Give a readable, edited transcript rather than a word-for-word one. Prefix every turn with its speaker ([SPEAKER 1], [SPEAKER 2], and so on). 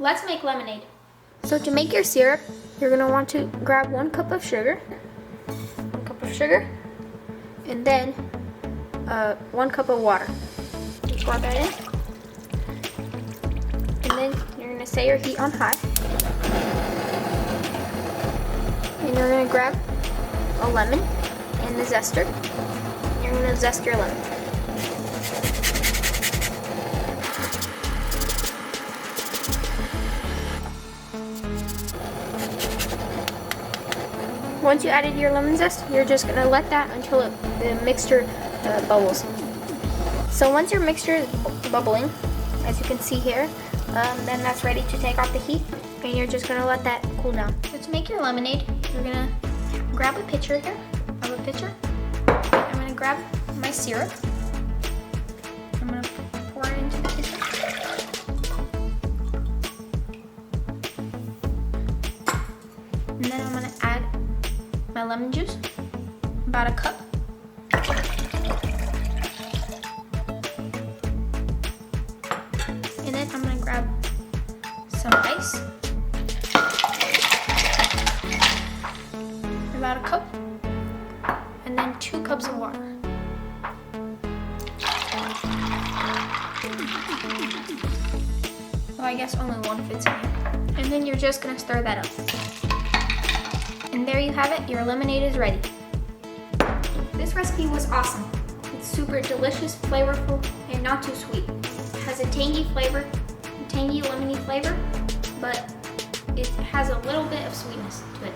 [SPEAKER 1] let's make lemonade.
[SPEAKER 2] So to make your syrup, you're gonna want to grab 1 cup of sugar, and then 1 cup of water. Just pour that in, and then you're gonna set your heat on high, and you're gonna grab a lemon and the zester. You're gonna zest your lemon. Once you added your lemon zest, you're just gonna let that until the mixture bubbles. So once your mixture is bubbling, as you can see here, then that's ready to take off the heat, and you're just gonna let that cool down. So to make your lemonade, you're gonna grab a pitcher here. I have a pitcher. I'm gonna grab my syrup. I'm gonna pour it into the pitcher. And then I'm gonna add my lemon juice, about a cup. And then I'm gonna grab some ice, about a cup, and then 2 cups of water. Well, I guess only 1 fits in here. And then you're just gonna stir that up. And there you have it, your lemonade is ready. This recipe was awesome. It's super delicious, flavorful, and not too sweet. It has a tangy flavor, lemony flavor, but it has a little bit of sweetness to it.